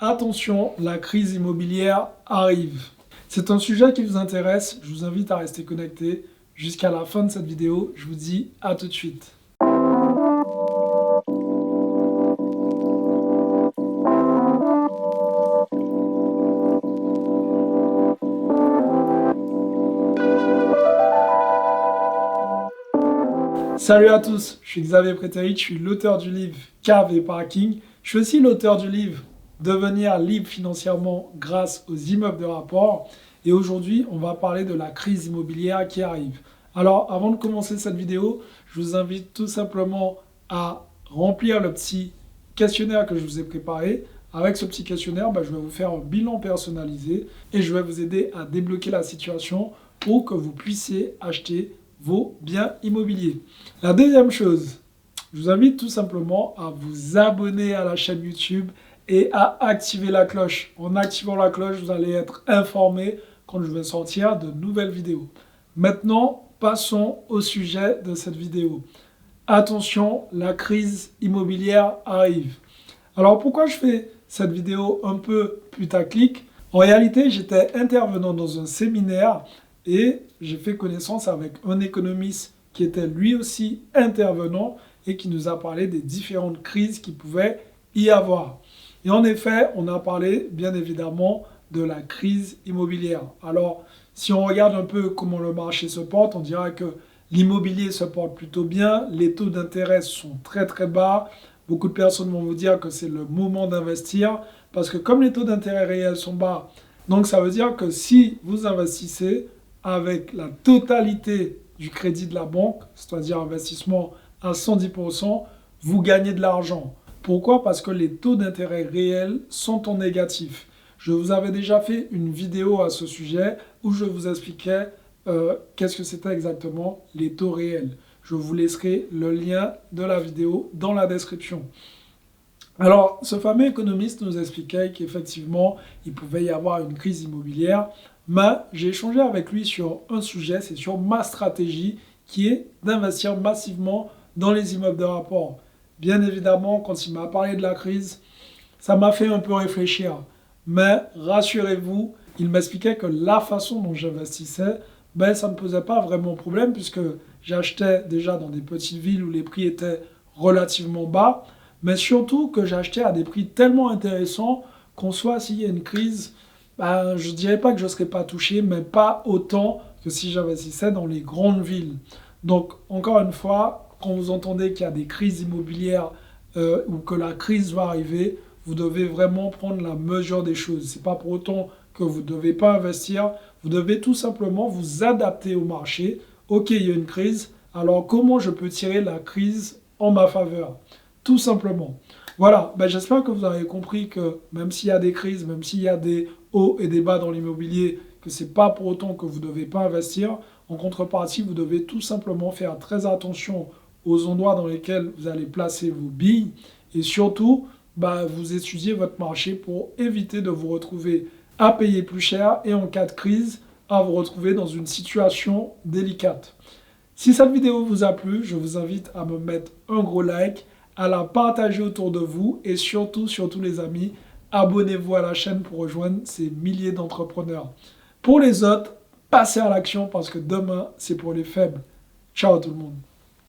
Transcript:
Attention, la crise immobilière arrive. C'est un sujet qui vous intéresse, je vous invite à rester connecté jusqu'à la fin de cette vidéo. Je vous dis à tout de suite. Salut à tous, je suis Xavier Prétéric, je suis l'auteur du livre Cave et Parking. Je suis aussi l'auteur du livre Devenir libre financièrement grâce aux immeubles de rapport. Et aujourd'hui, on va parler de la crise immobilière qui arrive. Alors, avant de commencer cette vidéo, je vous invite tout simplement à remplir le petit questionnaire que je vous ai préparé. Avec ce petit questionnaire, je vais vous faire un bilan personnalisé et je vais vous aider à débloquer la situation pour que vous puissiez acheter vos biens immobiliers. La deuxième chose, je vous invite tout simplement à vous abonner à la chaîne YouTube et à activer la cloche. En activant la cloche, vous allez être informé quand je vais sortir de nouvelles vidéos. Maintenant, passons au sujet de cette vidéo. Attention, la crise immobilière arrive. Alors pourquoi je fais cette vidéo un peu putaclic? En réalité, j'étais intervenant dans un séminaire et j'ai fait connaissance avec un économiste qui était lui aussi intervenant et qui nous a parlé des différentes crises qui pouvaient y avoir. Et en effet, on a parlé bien évidemment de la crise immobilière. Alors, si on regarde un peu comment le marché se porte, on dira que l'immobilier se porte plutôt bien, les taux d'intérêt sont très très bas. Beaucoup de personnes vont vous dire que c'est le moment d'investir parce que comme les taux d'intérêt réels sont bas, donc ça veut dire que si vous investissez avec la totalité du crédit de la banque, c'est-à-dire investissement à 110%, vous gagnez de l'argent. Pourquoi? Parce que les taux d'intérêt réels sont en négatif. Je vous avais déjà fait une vidéo à ce sujet où je vous expliquais qu'est-ce que c'était exactement les taux réels. Je vous laisserai le lien de la vidéo dans la description. Alors, ce fameux économiste nous expliquait qu'effectivement, il pouvait y avoir une crise immobilière, mais j'ai échangé avec lui sur un sujet, c'est sur ma stratégie qui est d'investir massivement dans les immeubles de rapport. Bien évidemment, quand il m'a parlé de la crise, ça m'a fait un peu réfléchir. Mais rassurez-vous, il m'expliquait que la façon dont j'investissais, ça ne posait pas vraiment problème puisque j'achetais déjà dans des petites villes où les prix étaient relativement bas, mais surtout que j'achetais à des prix tellement intéressants qu'en soit s'il y a une crise, je ne dirais pas que je ne serais pas touché, mais pas autant que si j'investissais dans les grandes villes. Donc, encore une fois, quand vous entendez qu'il y a des crises immobilières ou que la crise va arriver, vous devez vraiment prendre la mesure des choses. Ce n'est pas pour autant que vous ne devez pas investir. Vous devez tout simplement vous adapter au marché. Ok, il y a une crise. Alors, comment je peux tirer la crise en ma faveur? Tout simplement. Voilà, j'espère que vous avez compris que même s'il y a des crises, même s'il y a des hauts et des bas dans l'immobilier, que ce n'est pas pour autant que vous ne devez pas investir. En contrepartie, vous devez tout simplement faire très attention aux endroits dans lesquels vous allez placer vos billes et surtout, vous étudiez votre marché pour éviter de vous retrouver à payer plus cher et en cas de crise, à vous retrouver dans une situation délicate. Si cette vidéo vous a plu, je vous invite à me mettre un gros like, à la partager autour de vous et surtout les amis, abonnez-vous à la chaîne pour rejoindre ces milliers d'entrepreneurs. Pour les autres, passez à l'action parce que demain, c'est pour les faibles. Ciao tout le monde.